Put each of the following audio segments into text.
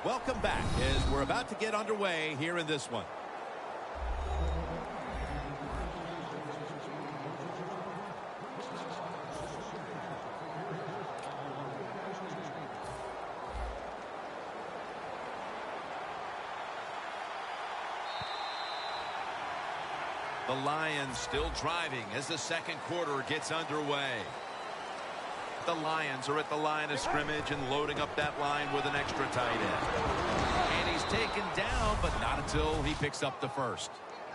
Welcome back as we're about to get underway here in this one. The Lions still driving as the second quarter gets underway. The Lions are at the line of scrimmage and loading up that line with an extra tight end. And he's taken down, but not until he picks up the first.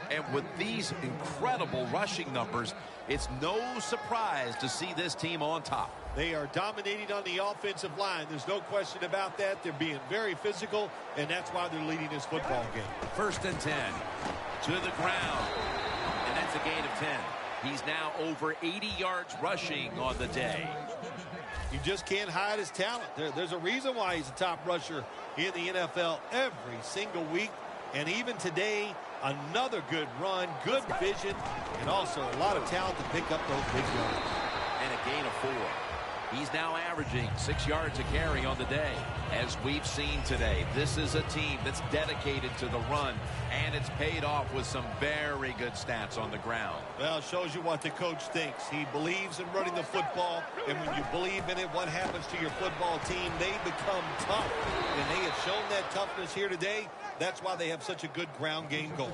And with these incredible rushing numbers, it's no surprise to see this team on top. They are dominating on the offensive line. There's no question about that. They're being very physical, and that's why they're leading this football game. 1st and 10 to the ground. And that's a gain of 10. He's now over 80 yards rushing on the day. You just can't hide his talent. There's a reason why he's a top rusher in the NFL every single week. And even today, another good run, good vision, and also a lot of talent to pick up those big yards. And a gain of 4. He's now averaging 6 yards a carry on the day. As we've seen today, this is a team that's dedicated to the run, and it's paid off with some very good stats on the ground. Well, it shows you what the coach thinks. He believes in running the football, and when you believe in it, what happens to your football team? They become tough, and they have shown that toughness here today. That's why they have such a good ground game going.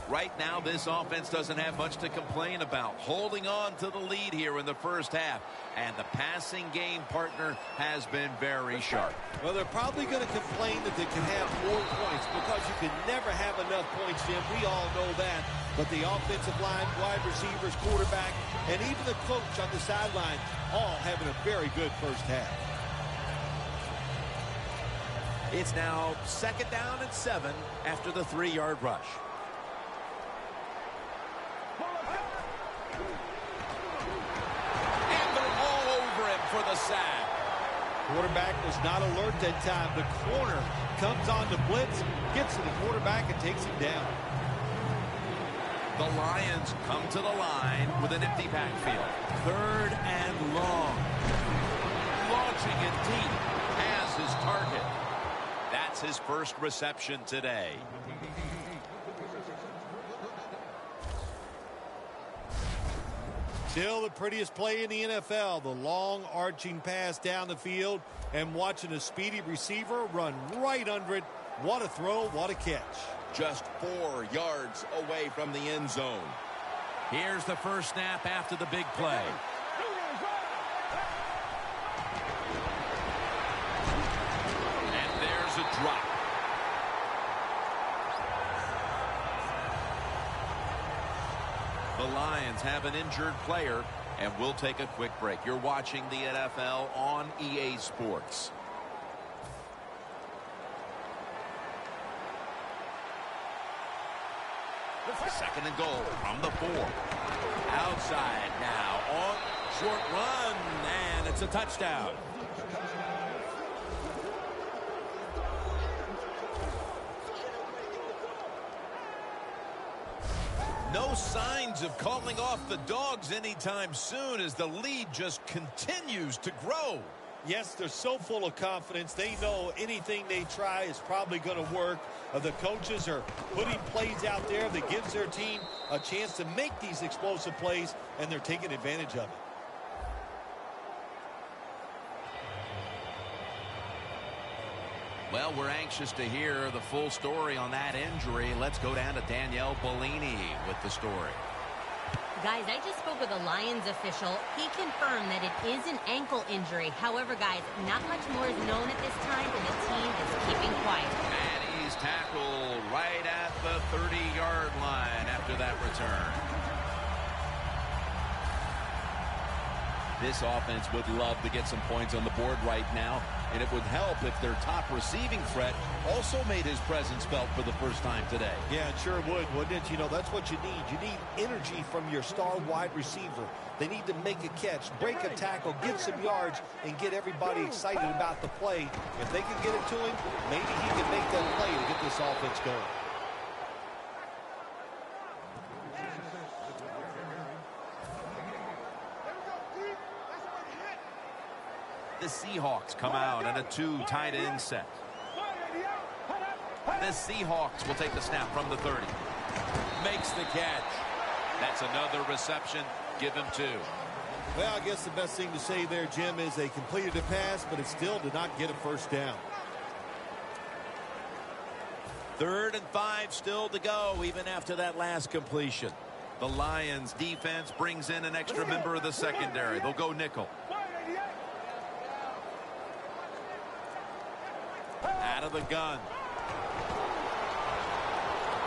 Right now, this offense doesn't have much to complain about. Holding on to the lead here in the first half. And the passing game partner has been very sharp. Well, they're probably going to complain that they can have more points because you can never have enough points, Jim. We all know that. But the offensive line, wide receivers, quarterback, and even the coach on the sideline all having a very good first half. It's now 2nd down and 7 after the 3-yard rush. For the sack. Quarterback was not alert that time. The corner comes on the blitz, gets to the quarterback, and takes him down. The Lions come to the line with an empty backfield. 3rd and long. Launching it deep. Has his target. That's his first reception today. Still the prettiest play in the NFL, the long arching pass down the field and watching a speedy receiver run right under it. What a throw, what a catch. Just 4 yards away from the end zone. Here's the first snap after the big play. And there's a drop. The Lions have an injured player, and we'll take a quick break. You're watching the NFL on EA Sports. Second and goal from the 4. Outside now on short run, and it's a touchdown. No signs of calling off the dogs anytime soon as the lead just continues to grow. Yes, they're so full of confidence. They know anything they try is probably going to work. The coaches are putting plays out there that gives their team a chance to make these explosive plays, and they're taking advantage of it. Well, we're anxious to hear the full story on that injury. Let's go down to Danielle Bellini with the story. Guys, I just spoke with a Lions official. He confirmed that it is an ankle injury. However, guys, not much more is known at this time, and the team is keeping quiet. And he's tackled right at the 30-yard line after that return. This offense would love to get some points on the board right now, and it would help if their top receiving threat also made his presence felt for the first time today. Yeah, it sure would, wouldn't it? You know, that's what you need. You need energy from your star wide receiver. They need to make a catch, break a tackle, get some yards, and get everybody excited about the play. If they can get it to him, maybe he can make that play to get this offense going. The Seahawks come out in a 2 tight end set. The Seahawks will take the snap from the 30. Makes the catch. That's another reception. Give him 2. Well, I guess the best thing to say there, Jim, is they completed a pass, but it still did not get a first down. 3rd and 5 still to go, even after that last completion. The Lions defense brings in an extra member of the secondary. They'll go nickel. Out of the gun.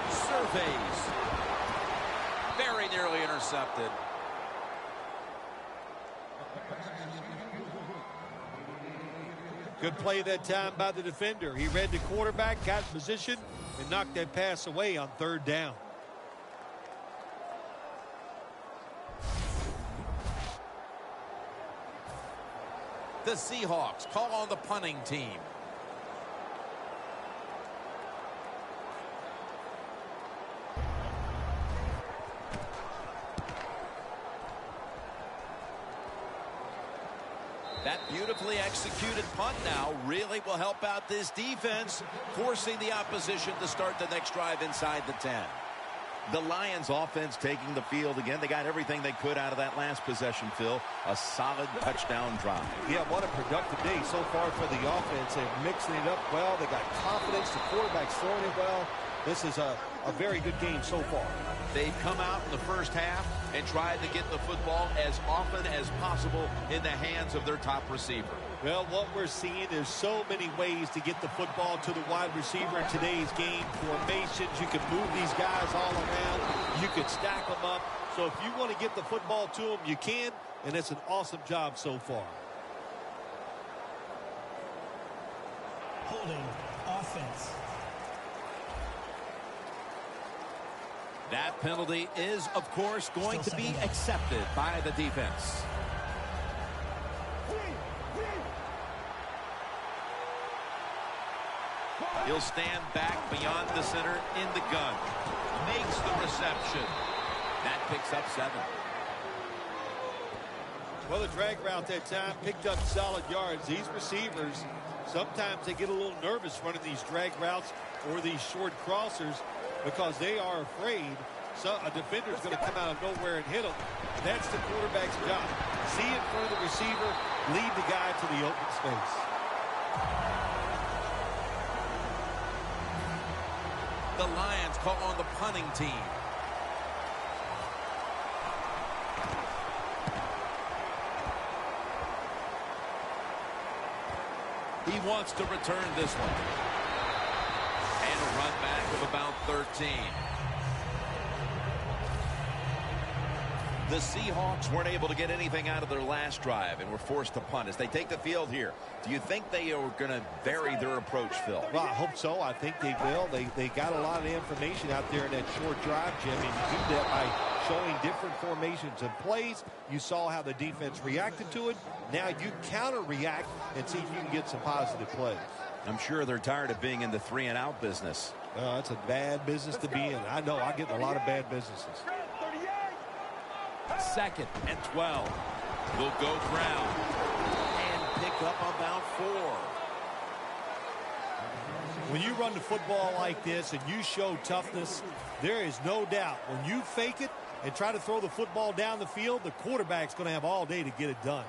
Surveys. Very nearly intercepted. Good play that time by the defender. He read the quarterback, got in position, and knocked that pass away on 3rd down. The Seahawks call on the punting team. That beautifully executed punt now really will help out this defense, forcing the opposition to start the next drive inside the 10. The Lions offense taking the field again. They got everything they could out of that last possession, Phil. A solid touchdown drive. Yeah, what a productive day so far for the offense. They're mixing it up well. They got confidence. The quarterback's throwing it well. This is a very good game so far. They've come out in the first half and tried to get the football as often as possible in the hands of their top receiver. Well, what we're seeing is so many ways to get the football to the wide receiver in today's game. Formations, you can move these guys all around. You can stack them up. So if you want to get the football to them, you can, and it's an awesome job so far. Holding offense. That penalty is, of course, going to be accepted by the defense. He'll stand back beyond the center in the gun. Makes the reception. That picks up 7. Well, the drag route that time picked up solid yards. These receivers, sometimes they get a little nervous running these drag routes or these short crossers because they are afraid a defender's going to come out of nowhere and hit them. That's the quarterback's job. See in front of the receiver, lead the guy to the open space. The Lions call on the punting team. He wants to return this one. And a run back of about 13. The Seahawks weren't able to get anything out of their last drive and were forced to punt as they take the field here. Do you think they are going to vary their approach, Phil? Well, I hope so. I think they will. They got a lot of information out there in that short drive, Jim, and you do that by showing different formations and plays. You saw how the defense reacted to it. Now you counter-react and see if you can get some positive plays. I'm sure they're tired of being in the 3-and-out business. It's a bad business to be in. I know. I get in a lot of bad businesses. 2nd and 12. Will go ground and pick up about 4. When you run the football like this and you show toughness, there is no doubt when you fake it and try to throw the football down the field, the quarterback's going to have all day to get it done.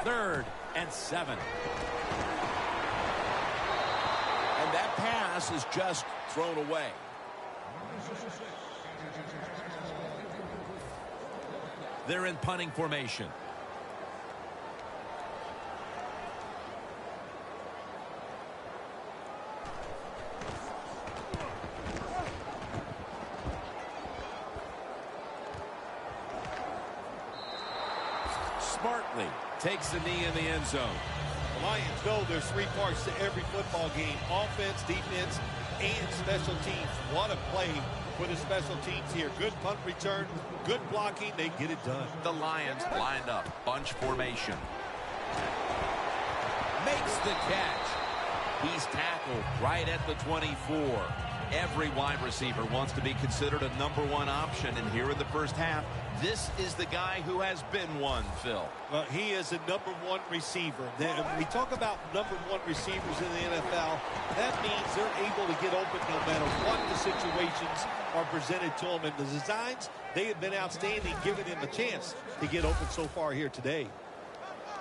3rd and 7. And that pass is just thrown away. They're in punting formation. Smartly takes the knee in the end zone. The Lions know there's 3 parts to every football game: offense, defense, and special teams. What a play for the special teams here. Good punt return, good blocking. They get it done. The Lions lined up, bunch formation. Makes the catch. He's tackled right at the 24. Every wide receiver wants to be considered a #1 option, and here in the first half, this is the guy who has been one, Phil. Well, he is a #1 receiver. When we talk about #1 receivers in the NFL, that means they're able to get open no matter what the situations are presented to them. And the designs, they have been outstanding, giving him a chance to get open so far here today.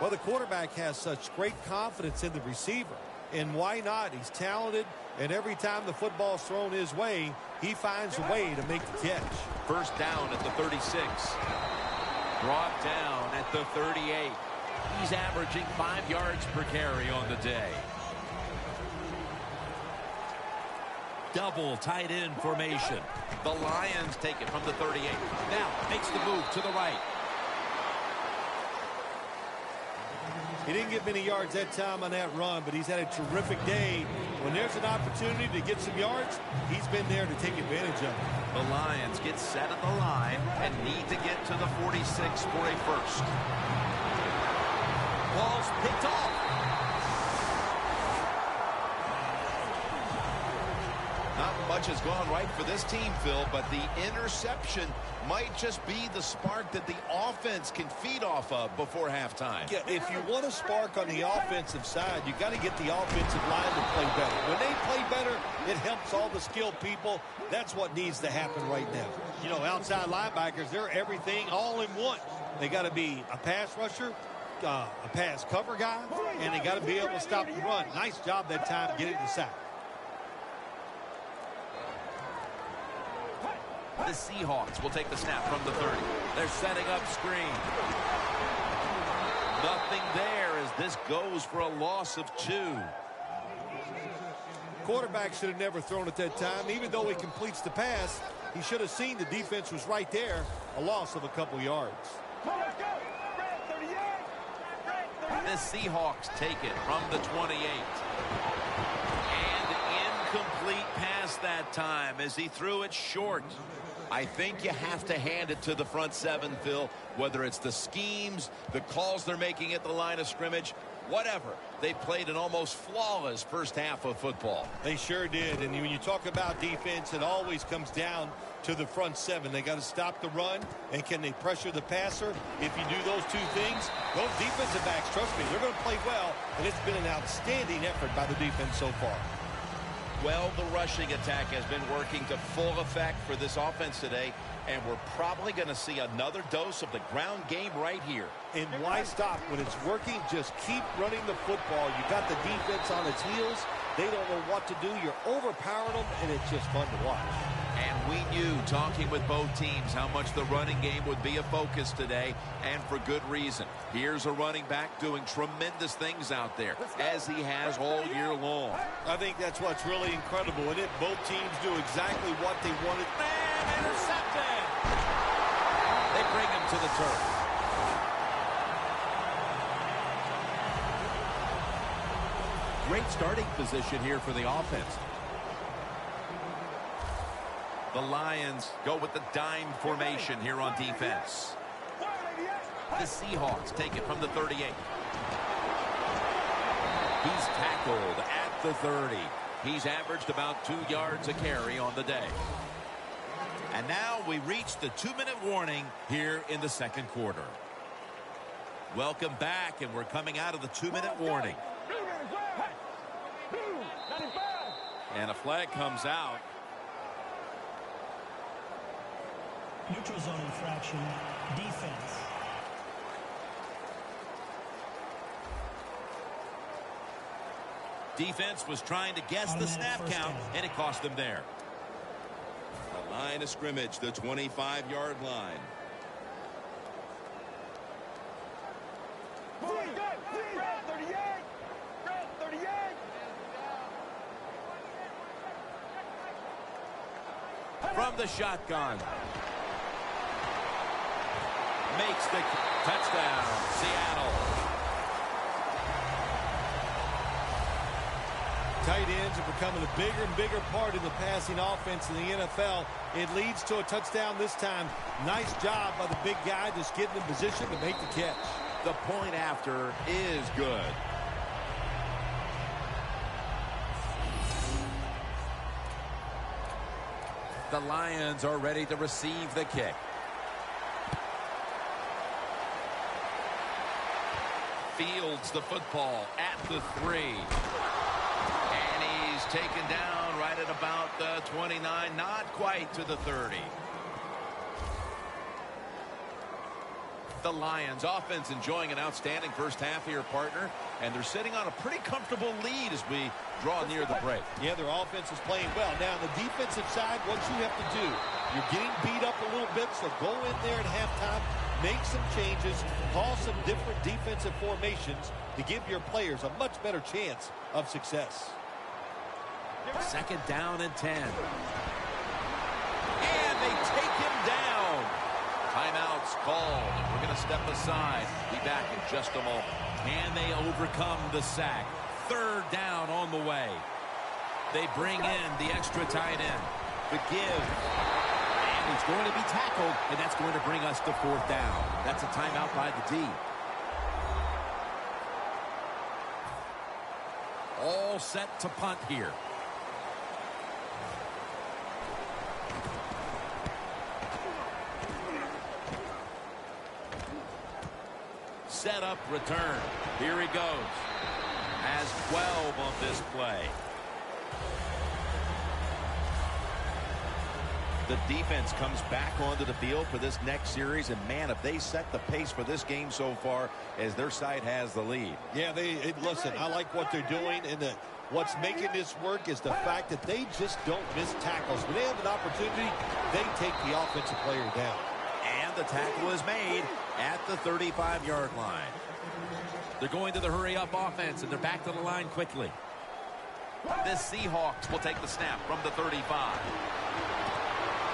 Well, the quarterback has such great confidence in the receiver. And why not? He's talented, and every time the football's thrown his way, he finds a way to make the catch. First down at the 36. Brought down at the 38. He's averaging 5 yards per carry on the day. Double tight end formation. The Lions take it from the 38. Now makes the move to the right. He didn't get many yards that time on that run, but he's had a terrific day. When there's an opportunity to get some yards, he's been there to take advantage of it. The Lions get set at the line and need to get to the 46 for a first. Ball's picked off. Not much has gone right for this team, Phil, but the interception might just be the spark that the offense can feed off of before halftime. Yeah, if you want a spark on the offensive side, you got to get the offensive line to play better. When they play better, it helps all the skilled people. That's what needs to happen right now. You know, outside linebackers, they're everything all in one. They got to be a pass rusher, a pass cover guy, and they got to be able to stop the run. Nice job that time getting the sack. The Seahawks will take the snap from the 30. They're setting up screen. Nothing there as this goes for a loss of 2. Quarterback should have never thrown at that time. Even though he completes the pass, he should have seen the defense was right there. A loss of a couple yards. The Seahawks take it from the 28. And incomplete pass that time as he threw it short. I think you have to hand it to the front seven, Phil, whether it's the schemes, the calls they're making at the line of scrimmage, whatever. They played an almost flawless first half of football. They sure did. And when you talk about defense, it always comes down to the front seven. They got to stop the run, and can they pressure the passer? If you do those two things, those defensive backs, trust me, they're going to play well, and it's been an outstanding effort by the defense so far. Well, the rushing attack has been working to full effect for this offense today, and we're probably going to see another dose of the ground game right here. And why stop? When it's working, just keep running the football. You got the defense on its heels. They don't know what to do. You're overpowering them, and it's just fun to watch. And we knew, talking with both teams, how much the running game would be a focus today, and for good reason. Here's a running back doing tremendous things out there, as he has all year long. I think that's what's really incredible, and it both teams do exactly what they wanted. Man, intercepted! They bring him to the turf. Great starting position here for the offense. The Lions go with the dime formation here on defense. The Seahawks take it from the 38. He's tackled at the 30. He's averaged about 2 yards a carry on the day. And now we reach the 2-minute warning here in the second quarter. Welcome back, and we're coming out of the 2-minute warning. And a flag comes out. Neutral zone infraction, defense. Defense was trying to guess the snap count, and it cost them there. The line of scrimmage, the 25-yard line. From the shotgun. Makes the touchdown, Seattle. Tight ends are becoming a bigger and bigger part of the passing offense in the NFL. It leads to a touchdown this time. Nice job by the big guy just getting in position to make the catch. The point after is good. The Lions are ready to receive the kick. Fields the football at the 3. And he's taken down right at about the 29, not quite to the 30. The Lions offense enjoying an outstanding first half here, partner, and they're sitting on a pretty comfortable lead as we draw near the break. Yeah, their offense is playing well. Now, on the defensive side, what you have to do, you're getting beat up a little bit, so go in there at halftime, make some changes, call some different defensive formations to give your players a much better chance of success. Second down and 10. And they take him down. Timeout's called. We're going to step aside. Be back in just a moment. Can they overcome the sack? Third down on the way. They bring in the extra tight end. The give. And he's going to be tackled, and that's going to bring us to fourth down. That's a timeout by the D. All set to punt here. Set up, return. Here he goes. Has 12 on this play. The defense comes back onto the field for this next series, and man, if they set the pace for this game so far as their side has the lead. Yeah, listen, I like what they're doing, and what's making this work is the fact that they just don't miss tackles. When they have an opportunity, they take the offensive player down. And the tackle is made at the 35-yard line. They're going to the hurry-up offense, and they're back to the line quickly. The Seahawks will take the snap from the 35.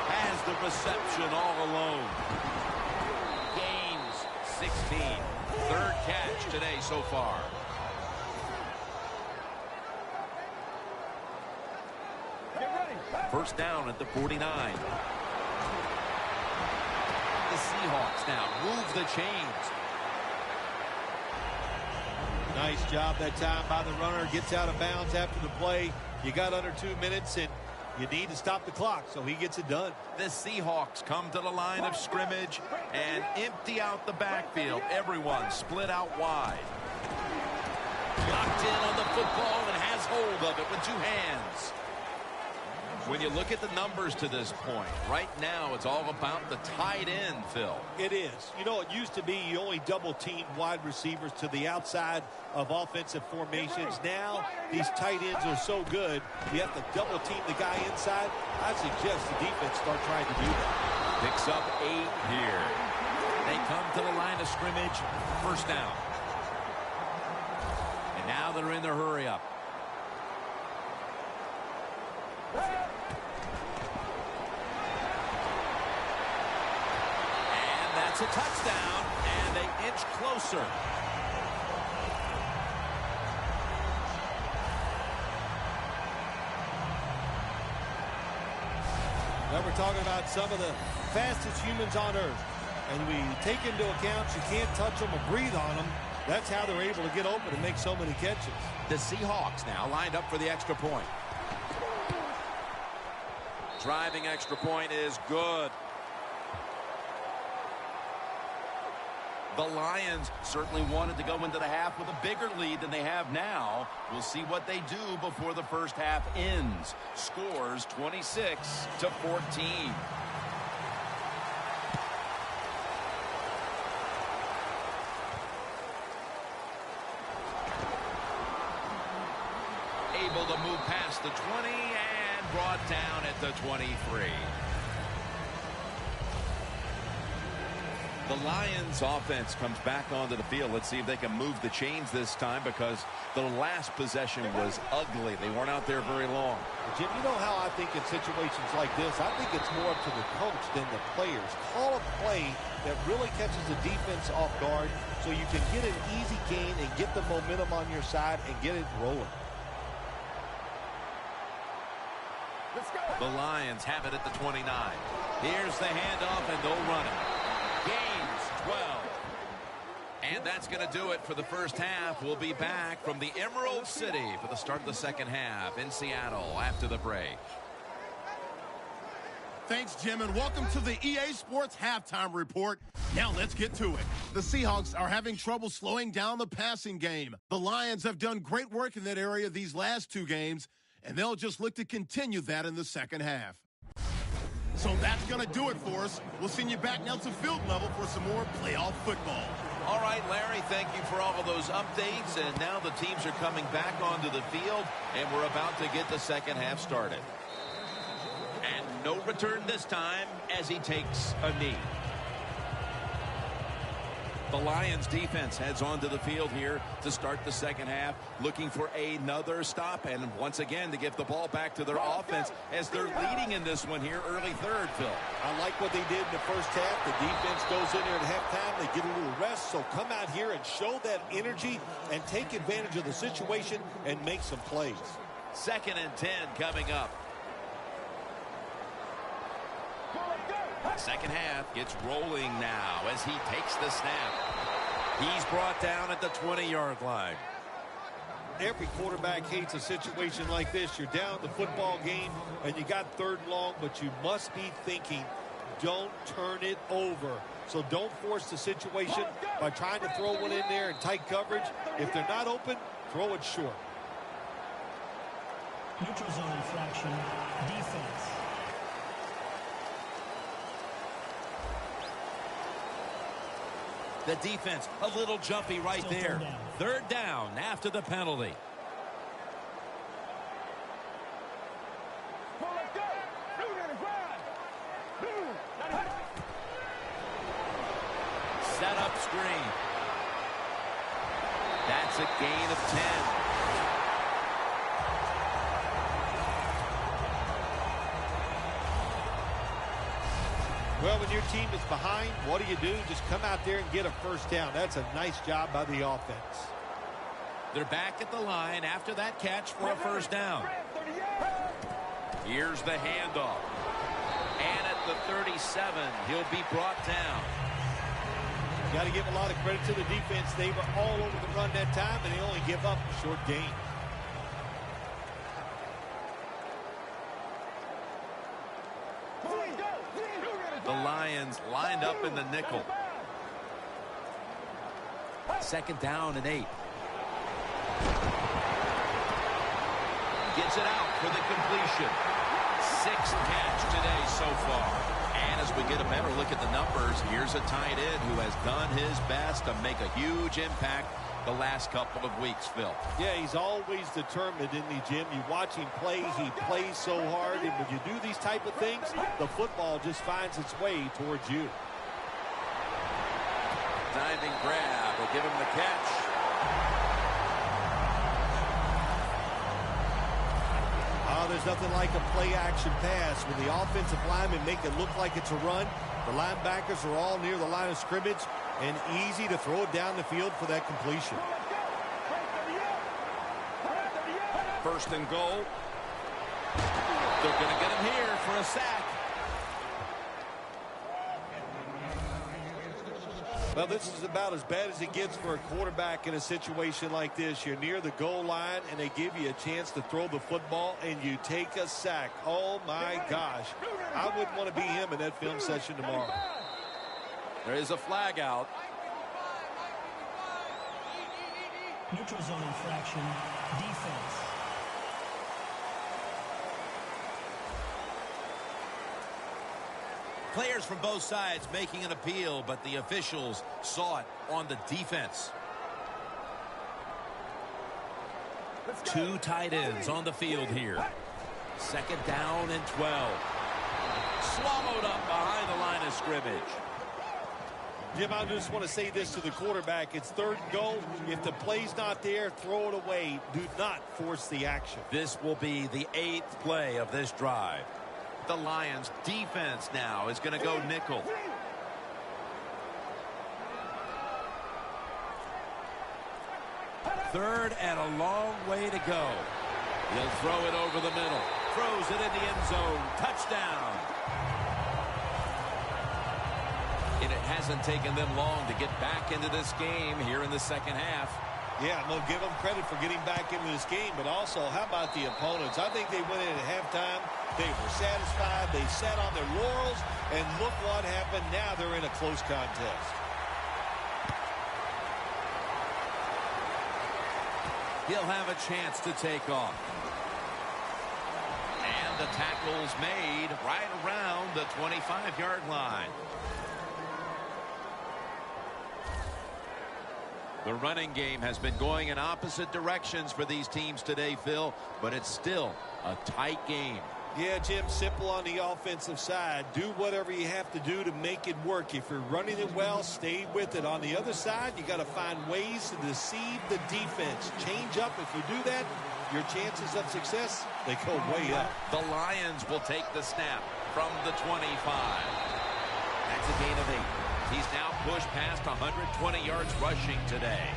Has the reception all alone. Gains 16. Third catch today so far. First down at the 49. The Seahawks now move the chains. Nice job that time by the runner. Gets out of bounds after the play. You got under 2 minutes, and you need to stop the clock, so he gets it done. The Seahawks come to the line of scrimmage and empty out the backfield. Everyone split out wide. Locked in on the football and has hold of it with two hands. When you look at the numbers to this point, right now it's all about the tight end, Phil. It is. You know, it used to be you only double-team wide receivers to the outside of offensive formations. Now, these tight ends are so good, you have to double-team the guy inside. I suggest the defense start trying to do that. Picks up 8 here. They come to the line of scrimmage, first down. And now they're in the hurry-up. That's a touchdown, and they inch closer. Now we're talking about some of the fastest humans on earth. And we take into account you can't touch them or breathe on them. That's how they're able to get open and make so many catches. The Seahawks now lined up for the extra point. Driving extra point is good. The Lions certainly wanted to go into the half with a bigger lead than they have now. We'll see what they do before the first half ends. Scores 26-14. Able to move past the 20 and brought down at the 23. The Lions offense comes back onto the field. Let's see if they can move the chains this time, because the last possession was ugly. They weren't out there very long. Jim, you know how I think in situations like this, I think it's more up to the coach than the players. Call a play that really catches the defense off guard so you can get an easy gain and get the momentum on your side and get it rolling. The Lions have it at the 29. Here's the handoff, and they'll run it. Gains 12. And that's going to do it for the first half. We'll be back from the Emerald City for the start of the second half in Seattle after the break. Thanks, Jim, and welcome to the EA Sports Halftime Report. Now let's get to it. The Seahawks are having trouble slowing down the passing game. The Lions have done great work in that area these last 2 games, and they'll just look to continue that in the second half. So that's going to do it for us. We'll send you back now to field level for some more playoff football. All right, Larry, thank you for all of those updates. And now the teams are coming back onto the field, and we're about to get the second half started. And no return this time as he takes a knee. The Lions defense heads onto the field here to start the second half, looking for another stop, and once again to give the ball back to their offense as they're leading in this one here, early third, Phil. I like what they did in the first half. The defense goes in there at halftime. They get a little rest, so come out here and show that energy and take advantage of the situation and make some plays. 2nd and 10 coming up. Second half gets rolling now as he takes the snap. He's brought down at the 20-yard line. Every quarterback hates a situation like this. You're down the football game and you got 3rd and long, but you must be thinking, don't turn it over. So don't force the situation by trying to throw one in there in tight coverage. If they're not open, throw it short. Neutral zone infraction, defense. The defense a little jumpy right there. Third down after the penalty. Set up screen. That's a gain of 10. Well, when your team is behind, what do? Just come out there and get a first down. That's a nice job by the offense. They're back at the line after that catch for a first down. Here's the handoff. And at the 37, he'll be brought down. Got to give a lot of credit to the defense. They were all over the run that time, and they only give up a short gain. The Lions lined up in the nickel. 2nd down and 8. Gets it out for the completion. 6th catch today so far. And as we get a better look at the numbers, here's a tight end who has done his best to make a huge impact the last couple of weeks, Phil. Yeah, he's always determined, isn't he, Jim? You watch him play, he plays so hard, and when you do these type of things, the football just finds its way towards you. Diving grab will give him the catch. Oh, there's nothing like a play-action pass. When the offensive linemen make it look like it's a run, the linebackers are all near the line of scrimmage, and easy to throw it down the field for that completion. 1st and goal. They're going to get him here for a sack. Well, this is about as bad as it gets for a quarterback in a situation like this. You're near the goal line, and they give you a chance to throw the football, and you take a sack. Oh, my gosh. I wouldn't want to be him in that film session tomorrow. There is a flag out. Neutral zone infraction, defense. Players from both sides making an appeal, but the officials saw it on the defense. 2 tight ends on the field here. 2nd down and 12. Swallowed up behind the line of scrimmage. Jim, I just want to say this to the quarterback. It's 3rd and goal. If the play's not there, throw it away. Do not force the action. This will be the 8th play of this drive. The Lions defense now is going to go nickel. Third and a long way to go. He'll throw it over the middle. Throws it in the end zone. Touchdown. And it hasn't taken them long to get back into this game here in the second half. Yeah, I'm going to give them credit for getting back into this game, but also, how about the opponents? I think they went in at halftime. They were satisfied. They sat on their laurels, and look what happened. Now they're in a close contest. He'll have a chance to take off. And the tackle's made right around the 25-yard line. The running game has been going in opposite directions for these teams today, Phil, but it's still a tight game. Yeah, Jim, simple on the offensive side. Do whatever you have to do to make it work. If you're running it well, stay with it. On the other side, you got to find ways to deceive the defense. Change up. If you do that, your chances of success, they go way up. The Lions will take the snap from the 25. That's a gain of 8. He's now pushed past 120 yards rushing today.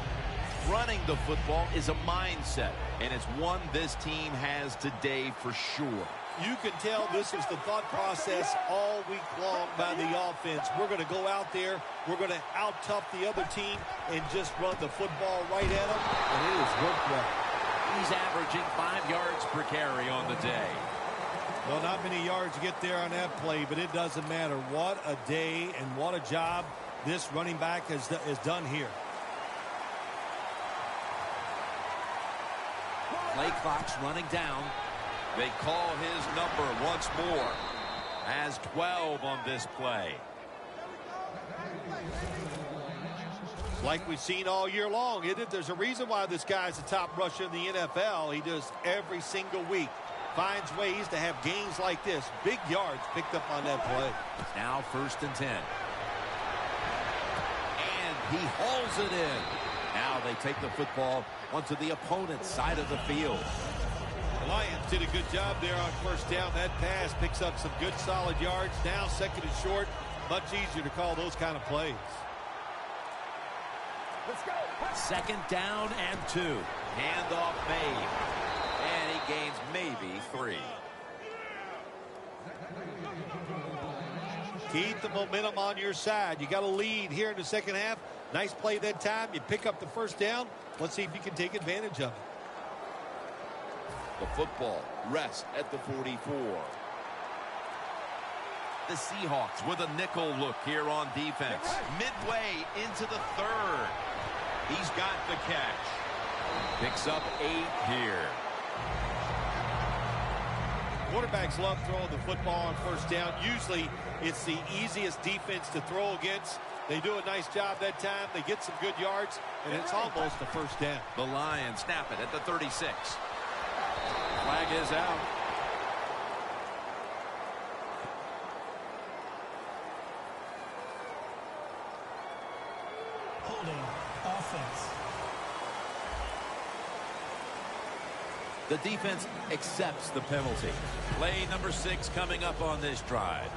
Running the football is a mindset, and it's one this team has today for sure. You can tell this is the thought process all week long by the offense. We're going to go out there. We're going to out-tough the other team and just run the football right at them, and it has worked well. He's averaging 5 yards per carry on the day. Well, not many yards to get there on that play, but it doesn't matter. What a day and what a job this running back has done here. Play clock's running down. They call his number once more. Has 12 on this play. Like we've seen all year long, isn't it? There's a reason why this guy's the top rusher in the NFL. He does every single week. Finds ways to have games like this. Big yards picked up on that play. Now 1st and 10. And he hauls it in. Now they take the football onto the opponent's side of the field. The Lions did a good job there on 1st down. That pass picks up some good solid yards. Now 2nd and short. Much easier to call those kind of plays. Let's go. 2nd down and 2. Handoff made. And he gains maybe 3. Keep the momentum on your side. You got a lead here in the 2nd half. Nice play that time. You pick up the 1st down. Let's see if you can take advantage of it. The football rests at the 44. The Seahawks with a nickel look here on defense. Midway into the 3rd. He's got the catch. Picks up 8 here. Quarterbacks love throwing the football on 1st down. Usually it's the easiest defense to throw against. They do a nice job that time. They get some good yards, and it's almost a 1st down. The Lions snap it at the 36. Flag is out. Holding offense. The defense accepts the penalty. Play number 6 coming up on this drive.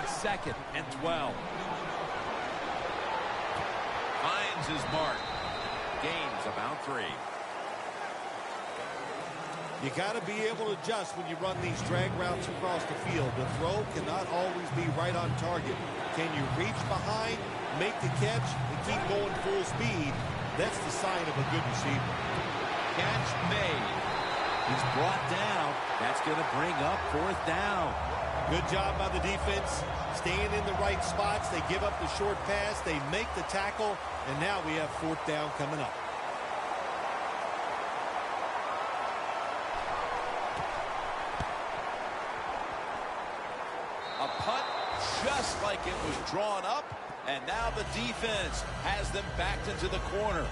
2nd and 12. Finds his mark. Gains about 3. You got to be able to adjust when you run these drag routes across the field. The throw cannot always be right on target. Can you reach behind, make the catch, and keep going full speed? That's the sign of a good receiver. Catch made. He's brought down. That's going to bring up 4th down. Good job by the defense. Staying in the right spots. They give up the short pass. They make the tackle. And now we have 4th down coming up. A punt just like it was drawn up. And now the defense has them backed into the corner.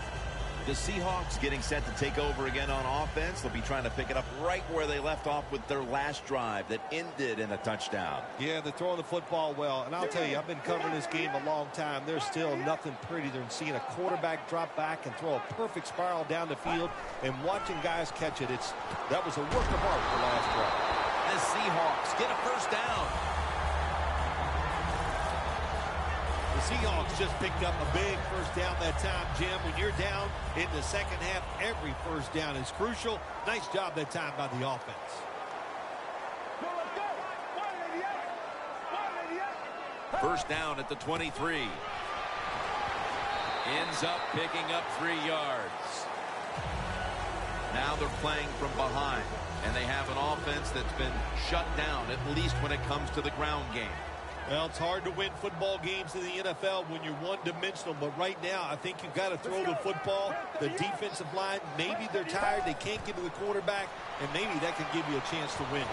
The Seahawks getting set to take over again on offense. They'll be trying to pick it up right where they left off with their last drive that ended in a touchdown. Yeah, they're throwing the football well. And I'll tell you, I've been covering this game a long time. There's still nothing prettier than seeing a quarterback drop back and throw a perfect spiral down the field and watching guys catch it. That was a work of art the last drive. The Seahawks get a 1st down. The Seahawks just picked up a big 1st down that time, Jim. When you're down in the 2nd half, every 1st down is crucial. Nice job that time by the offense. First down at the 23. Ends up picking up 3 yards. Now they're playing from behind, and they have an offense that's been shut down, at least when it comes to the ground game. Well, it's hard to win football games in the NFL when you're one-dimensional, but right now I think you've got to throw the football. The defensive line, maybe they're tired, they can't get to the quarterback, and maybe that can give you a chance to win.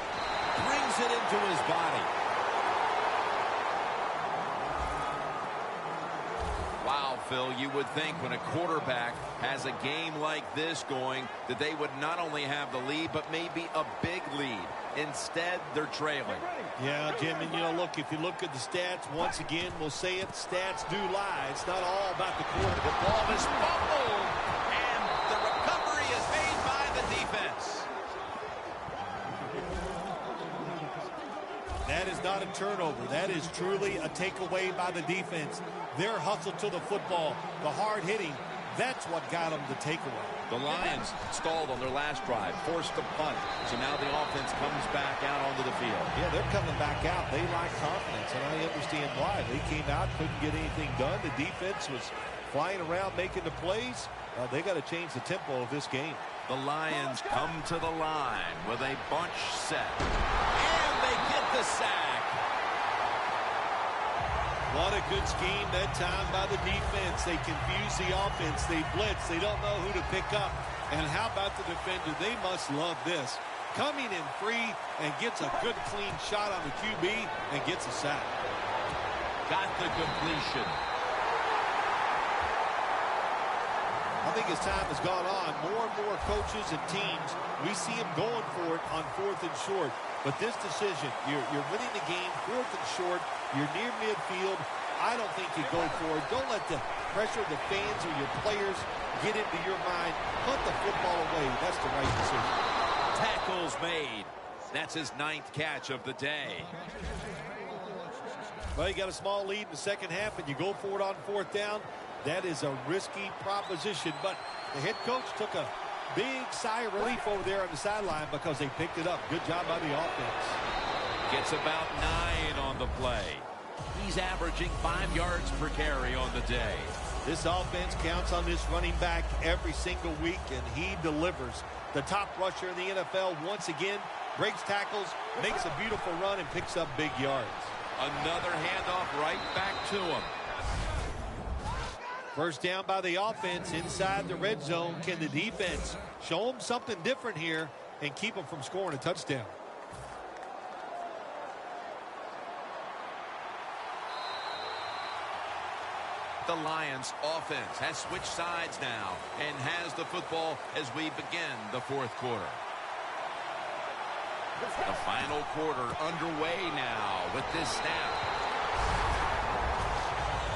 Brings it into his body. Wow, Phil, you would think when a quarterback has a game like this going that they would not only have the lead, but maybe a big lead. Instead, they're trailing. Yeah, Jim, and look, if you look at the stats, once again, we'll say it, stats do lie. It's not all about the quarterback. The ball is fumbled, and the recovery is made by the defense. That is not a turnover. That is truly a takeaway by the defense. Their hustle to the football, the hard hitting, that's what got them the takeaway. The Lions stalled on their last drive, forced a punt. So now the offense comes back out onto the field. Yeah, they're coming back out. They lack confidence, and I understand why. They came out, couldn't get anything done. The defense was flying around, making the plays. They got to change the tempo of this game. The Lions come to the line with a bunch set. And they get the sack. What a good scheme that time by the defense. They confuse the offense. They blitz. They don't know who to pick up. And how about the defender? They must love this. Coming in free and gets a good clean shot on the QB and gets a sack. Got the completion. I think as time has gone on, more and more coaches and teams, we see them going for it on 4th and short. But this decision, you're winning the game, 4th and short, you're near midfield. I don't think you go for it. Don't let the pressure of the fans or your players get into your mind. Punt the football away. That's the right decision. Tackles made. That's his 9th catch of the day. Well, you got a small lead in the second half, and you go for it on 4th down. That is a risky proposition, but the head coach took a big sigh of relief over there on the sideline because they picked it up. Good job by the offense. Gets about 9 on the play. He's averaging 5 yards per carry on the day. This offense counts on this running back every single week, and he delivers. The top rusher in the NFL once again breaks tackles, makes a beautiful run, and picks up big yards. Another handoff right back to him. First down by the offense inside the red zone. Can the defense show them something different here and keep them from scoring a touchdown? The Lions offense has switched sides now and has the football as we begin the 4th quarter. The final quarter underway now with this snap.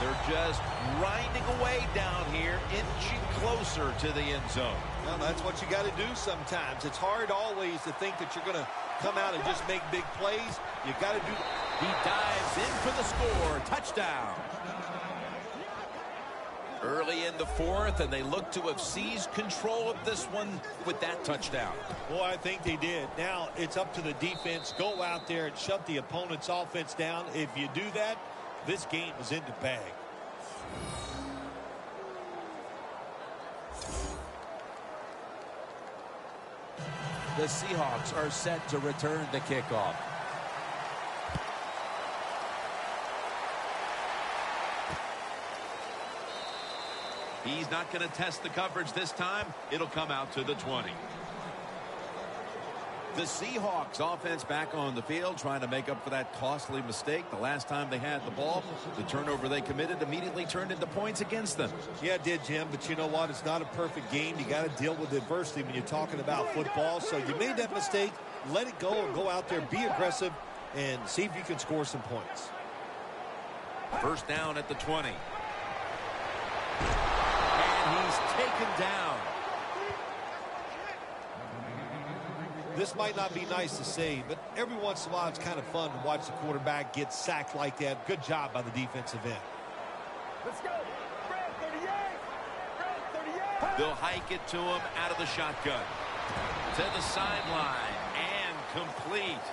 They're just grinding away down here, inching closer to the end zone. Well, that's what you got to do sometimes. It's hard always to think that you're going to come out and just make big plays. You got to do. He dives in for the score. Touchdown. Early in the 4th, and they look to have seized control of this one with that touchdown. Well, I think they did. Now it's up to the defense. Go out there and shut the opponent's offense down. If you do that, this game is in the bag. The Seahawks are set to return the kickoff. He's not going to test the coverage this time. It'll come out to the 20. The Seahawks offense back on the field trying to make up for that costly mistake. The last time they had the ball, the turnover they committed immediately turned into points against them. Yeah, it did, Jim, but you know what? It's not a perfect game. You got to deal with adversity when you're talking about football. So you made that mistake. Let it go and go out there, be aggressive, and see if you can score some points. First down at the 20. He's taken down. This might not be nice to say, but every once in a while it's kind of fun to watch the quarterback get sacked like that. Good job by the defensive end. Let's go. Red 38. Red 38. They'll hike it to him out of the shotgun. To the sideline and complete.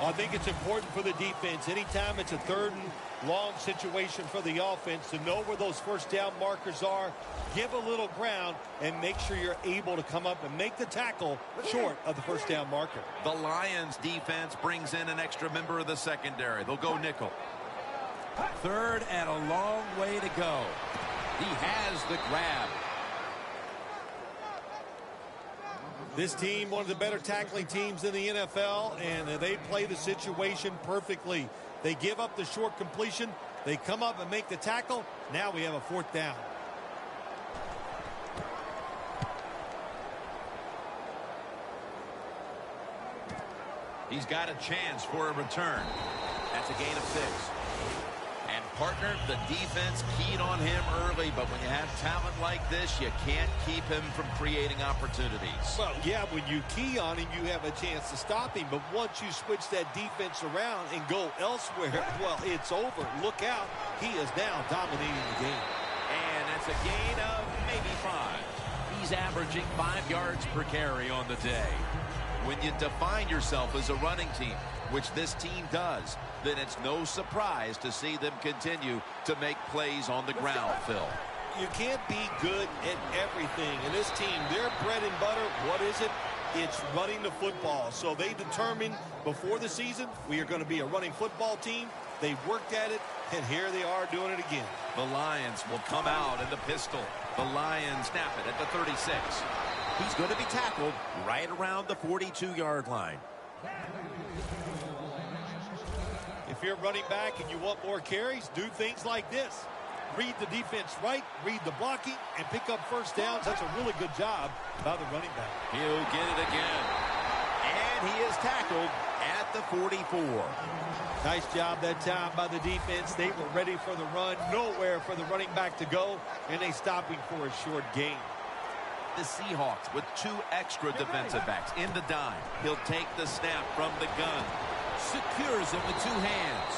I think it's important for the defense. Anytime it's a third and long situation for the offense, to know where those first down markers are, give a little ground, and make sure you're able to come up and make the tackle short of the first down marker. The Lions defense brings in an extra member of the secondary. They'll go nickel. Third and a long way to go. He has the grab. This team, one of the better tackling teams in the NFL, and they play the situation perfectly. They give up the short completion. They come up and make the tackle. Now we have a fourth down. He's got a chance for a return. That's a gain of 6. And partner, the defense keyed on him early, but when you have talent like this, you can't keep him from creating opportunities. Well, yeah, when you key on him, you have a chance to stop him. But once you switch that defense around and go elsewhere, well, it's over. Look out. He is now dominating the game. And that's a gain of maybe 5. He's averaging 5 yards per carry on the day. When you define yourself as a running team, which this team does, then it's no surprise to see them continue to make plays on the ground, Phil. You can't be good at everything. And this team, their bread and butter, what is it? It's running the football. So they determined before the season, we are going to be a running football team. They worked at it, and here they are doing it again. The Lions will come out in the pistol. The Lions snap it at the 36. He's going to be tackled right around the 42-yard line. If you're running back and you want more carries, do things like this. Read the defense right, read the blocking, and pick up first downs. That's a really good job by the running back. He'll get it again. And he is tackled at the 44. Nice job that time by the defense. They were ready for the run. Nowhere for the running back to go, and they stopped him for a short gain. The Seahawks with 2 extra defensive backs in the dime. He'll take the snap from the gun. Secures it with 2 hands.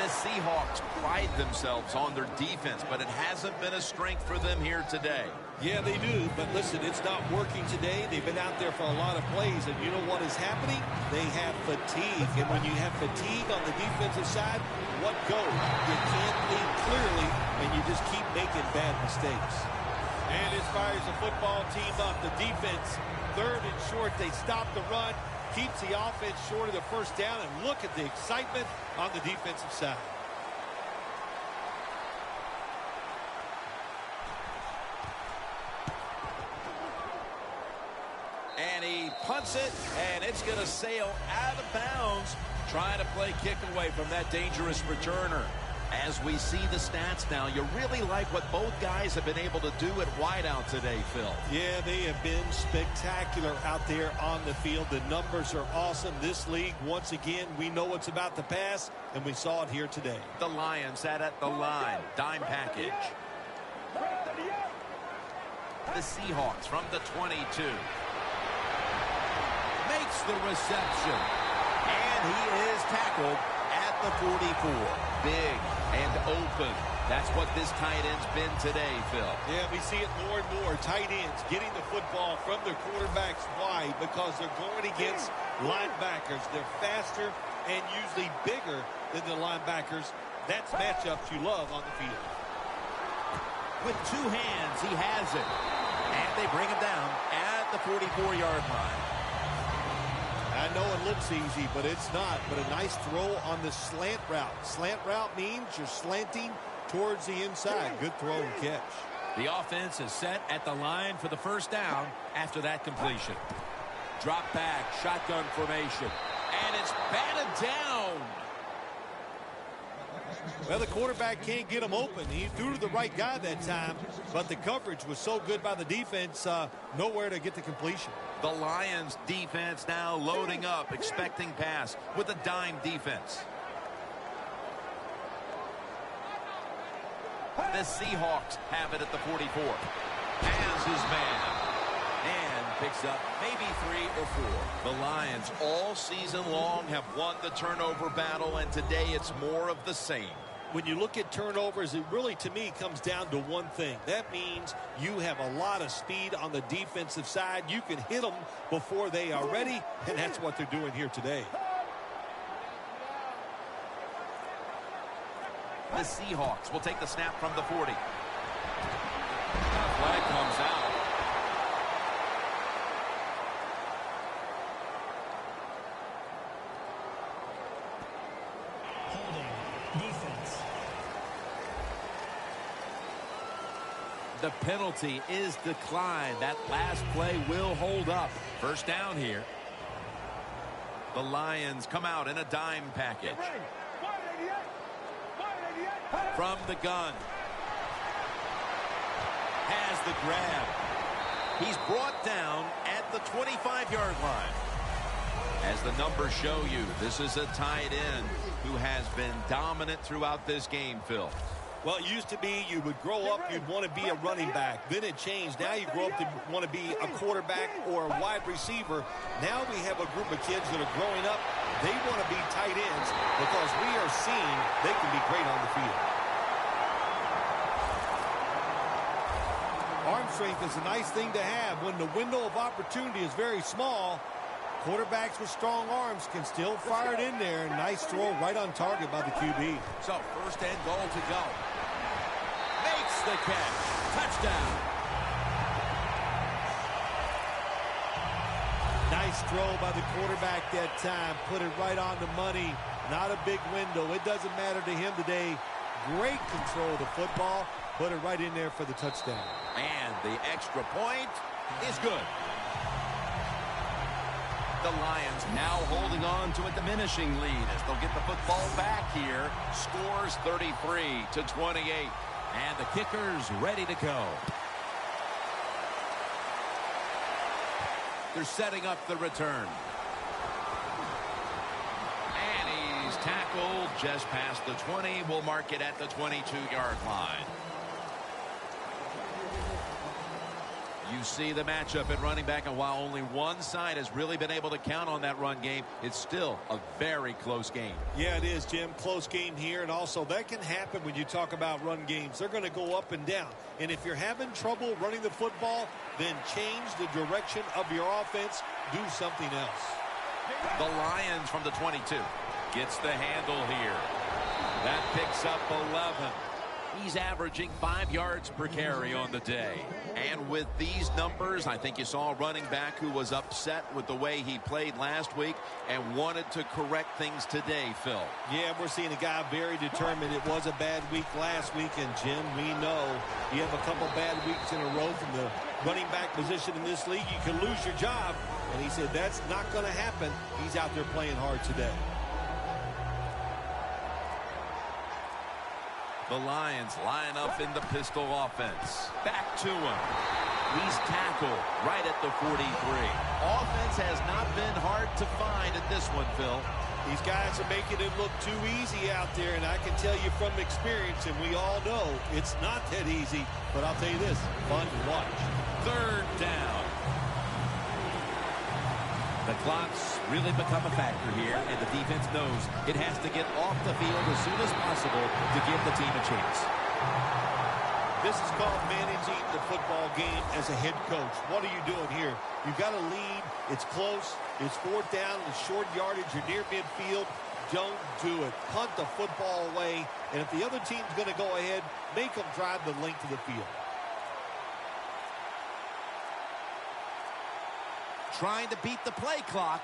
The Seahawks pride themselves on their defense, but it hasn't been a strength for them here today. Yeah, they do, but listen, it's not working today. They've been out there for a lot of plays, and you know what is happening? They have fatigue, and when you have fatigue on the defensive side, what goes? You can't think clearly, and you just keep making bad mistakes. And as far as the football team up, the defense, third and short, they stop the run, keeps the offense short of the first down, and look at the excitement on the defensive side. And he punts it, and it's going to sail out of bounds, trying to play kick away from that dangerous returner. As we see the stats now, you really like what both guys have been able to do at wideout today, Phil. Yeah, they have been spectacular out there on the field. The numbers are awesome. This league, once again, we know it's about the pass, and we saw it here today. The Lions sat at the line. Dime package. The Seahawks from the 22. Makes the reception. And he is tackled at the 44. Big and open. That's what this tight end's been today, Phil. Yeah, we see it more and more. Tight ends getting the football from their quarterbacks. Why? Because they're going against linebackers. They're faster and usually bigger than the linebackers. That's matchups you love on the field. With 2 hands, he has it. And they bring him down at the 44-yard line. I know it looks easy, but it's not. But a nice throw on the slant route. Slant route means you're slanting towards the inside. Good throw and catch. The offense is set at the line for the first down after that completion. Drop back, shotgun formation. And it's batted down. Well, the quarterback can't get him open. He threw to the right guy that time, but the coverage was so good by the defense, nowhere to get the completion. The Lions defense now loading up, expecting pass with a dime defense. The Seahawks have it at the 44. Has his man. And picks up maybe 3 or 4. The Lions all season long have won the turnover battle, and today it's more of the same. When you look at turnovers, it really, to me, comes down to one thing. That means you have a lot of speed on the defensive side. You can hit them before they are ready, and that's what they're doing here today. The Seahawks will take the snap from the 40. Flag comes out. Holding. Defense. The penalty is declined. That last play will hold up. First down here. The Lions come out in a dime package. From the gun. Has the grab. He's brought down at the 25-yard line. As the numbers show you, this is a tight end who has been dominant throughout this game, Phil. Well, it used to be you would grow up, you'd want to be a running back. Then it changed. Now you grow up to want to be a quarterback or a wide receiver. Now we have a group of kids that are growing up. They want to be tight ends because we are seeing they can be great on the field. Arm strength is a nice thing to have. When the window of opportunity is very small, quarterbacks with strong arms can still fire it in there. Nice throw right on target by the QB. So first and goal to go. Makes the catch. Touchdown. Nice throw by the quarterback that time. Put it right on the money. Not a big window. It doesn't matter to him today. Great control of the football. Put it right in there for the touchdown. And the extra point is good. The Lions now holding on to a diminishing lead as they'll get the football back here. Scores 33-28. And the kicker's ready to go. They're setting up the return. And he's tackled just past the 20. We'll mark it at the 22-yard line. You see the matchup at running back, and while only one side has really been able to count on that run game, it's still a very close game. Yeah, it is, Jim. Close game here, and also that can happen when you talk about run games. They're going to go up and down, and if you're having trouble running the football, then change the direction of your offense. Do something else. The Lions from the 22 gets the handle here. That picks up 11. He's averaging 5 yards per carry on the day. And with these numbers, I think you saw a running back who was upset with the way he played last week and wanted to correct things today, Phil. Yeah, we're seeing a guy very determined. It was a bad week last week, and Jim, we know you have a couple bad weeks in a row from the running back position in this league. You can lose your job. And he said that's not going to happen. He's out there playing hard today. The Lions line up in the pistol offense. Back to him. He's tackled right at the 43. Offense has not been hard to find at this one, Phil. These guys are making it look too easy out there, and I can tell you from experience, and we all know it's not that easy, but I'll tell you this, fun to watch. Third down. The clock's really become a factor here, and the defense knows it has to get off the field as soon as possible to give the team a chance. This is called managing the football game as a head coach. What are you doing here? You've got a lead. It's close. It's fourth down. It's short yardage. You're near midfield. Don't do it. Punt the football away, and if the other team's going to go ahead, make them drive the length of the field. Trying to beat the play clock.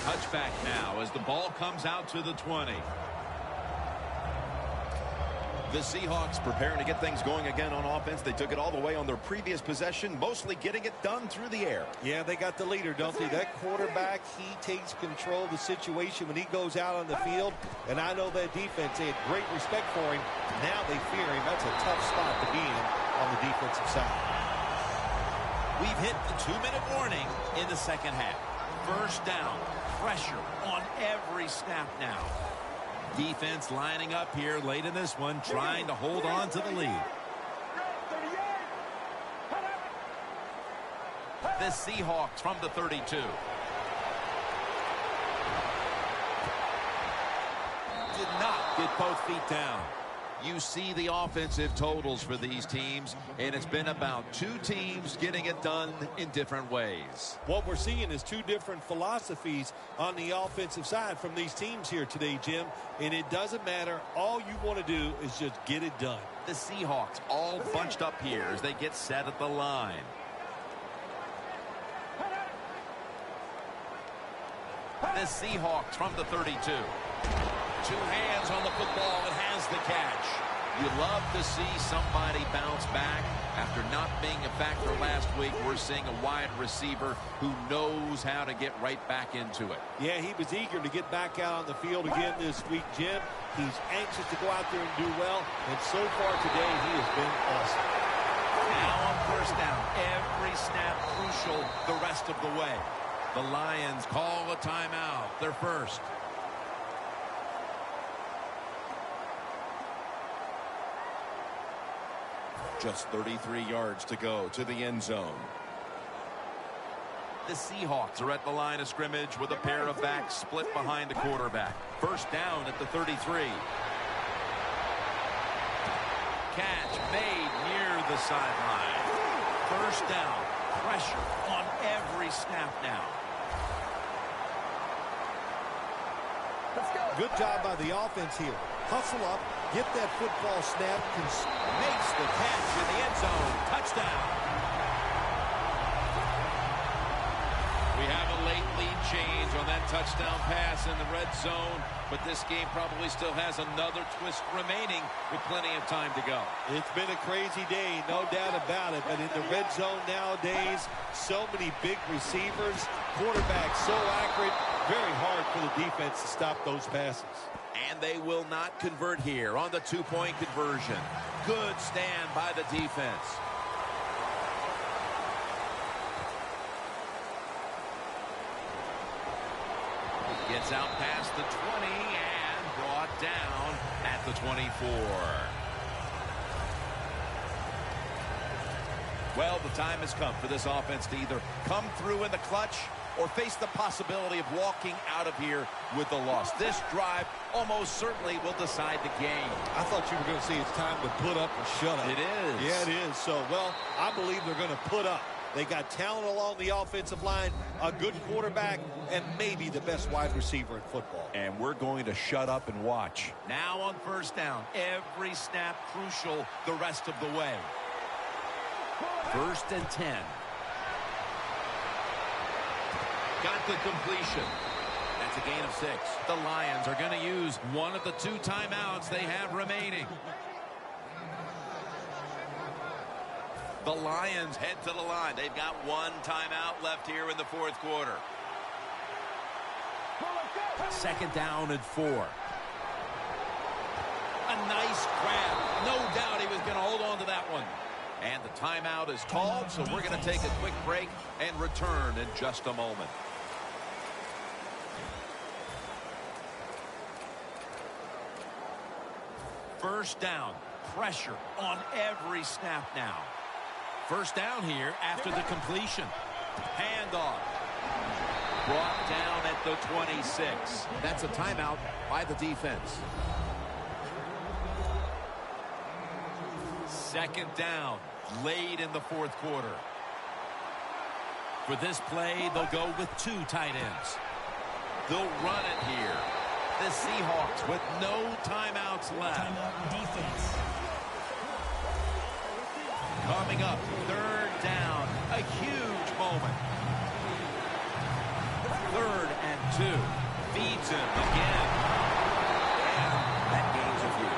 Touchback now as the ball comes out to the 20. The Seahawks preparing to get things going again on offense. They took it all the way on their previous possession, mostly getting it done through the air. Yeah, they got the leader, don't they? That quarterback, he takes control of the situation when he goes out on the field. And I know that defense, they had great respect for him. Now they fear him. That's a tough spot to be in on the defensive side. We've hit the 2-minute warning in the second half. First down. Pressure on every snap now. Defense lining up here late in this one, trying to hold on to the lead. The Seahawks from the 32. Did not get both feet down. you see the offensive totals for these teams, and it's been about two teams getting it done in different ways. What we're seeing is two different philosophies on the offensive side from these teams here today, Jim, and it doesn't matter. All you want to do is just get it done. The Seahawks all bunched up here as they get set at the line. The Seahawks from the 32. Two hands on the football and has the catch. You love to see somebody bounce back. After not being a factor last week, we're seeing a wide receiver who knows how to get right back into it. Yeah, he was eager to get back out on the field again this week, Jim. He's anxious to go out there and do well, and so far today he has been awesome. Now on first down, every snap crucial the rest of the way. The Lions call a timeout, their first. Just 33 yards to go to the end zone. The Seahawks are at the line of scrimmage with a pair of backs split behind the quarterback. First down at the 33. Catch made near the sideline. First down. Pressure on every snap now. Good job by the offense here. Hustle up, get that football snap. Makes the catch in the end zone. Touchdown. We have a late lead change on that touchdown pass in the red zone, but this game probably still has another twist remaining with plenty of time to go. It's been a crazy day, no doubt about it, but in the red zone nowadays, so many big receivers, quarterbacks so accurate, very hard for the defense to stop those passes. And they will not convert here on the two-point conversion. Good stand by the defense. Gets out past the 20 and brought down at the 24. Well, the time has come for this offense to either come through in the clutch or face the possibility of walking out of here with a loss. This drive almost certainly will decide the game. I thought you were going to say it's time to put up or shut up. It is. Yeah, it is. So, well, I believe they're going to put up. They got talent along the offensive line, a good quarterback, and maybe the best wide receiver in football. And we're going to shut up and watch. Now on first down, every snap crucial the rest of the way. First and 10. Got the completion. That's a gain of 6. The Lions are going to use one of the two timeouts they have remaining. The Lions head to the line. They've got one timeout left here in the fourth quarter. Second down and 4. A nice grab. No doubt he was going to hold on to that one. And the timeout is called, so we're going to take a quick break and return in just a moment. First down. Pressure on every snap now. First down here after the completion. Handoff. Brought down at the 26. That's a timeout by the defense. Second down, late in the fourth quarter. For this play, they'll go with two tight ends. They'll run it here. The Seahawks with no timeouts left. Timeout defense. Coming up, third down, a huge moment. Third and 2. Feeds him again. And that gains a few.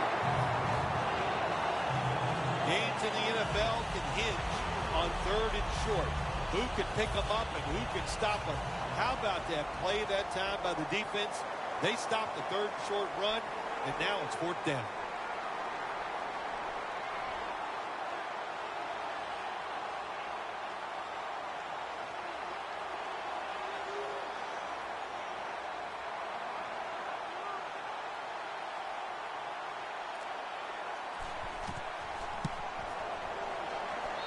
Games in the NFL can hinge on third and short. Who can pick them up and who can stop them? How about that play that time by the defense? They stopped the third and short run, and now it's fourth down.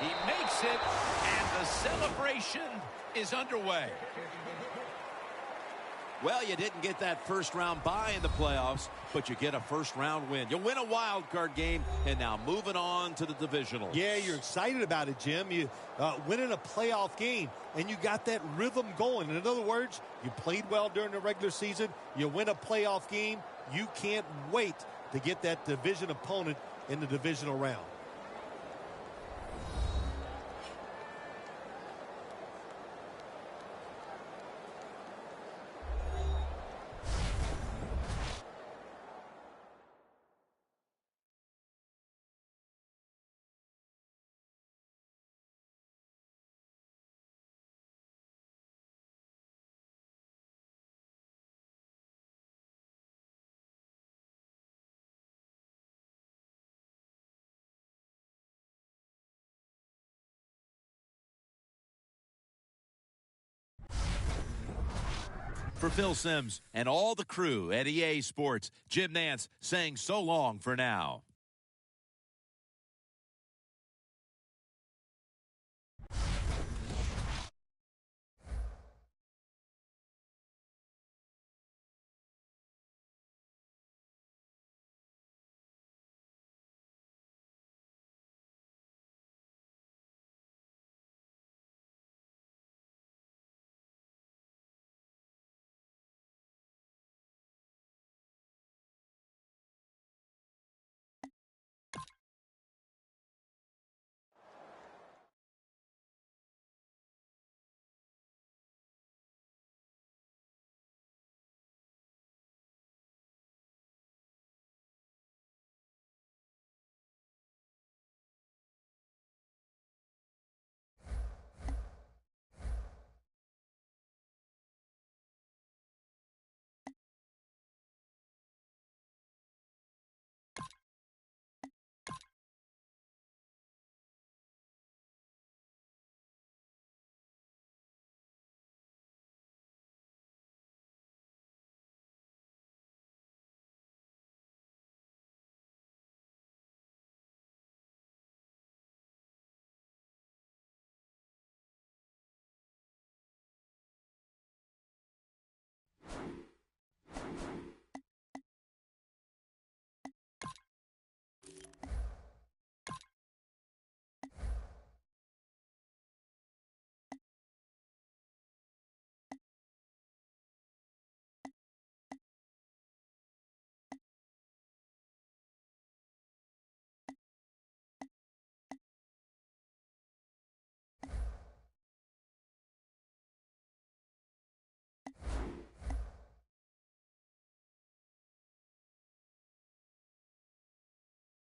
He makes it, and the celebration is underway. Well, you didn't get that first-round bye in the playoffs, but you get a first-round win. You win a wild card game, and now moving on to the divisional. Yeah, you're excited about it, Jim. You winning a playoff game, and you got that rhythm going. In other words, you played well during the regular season. You win a playoff game. You can't wait to get that division opponent in the divisional round. For Phil Simms and all the crew at EA Sports, Jim Nantz saying so long for now.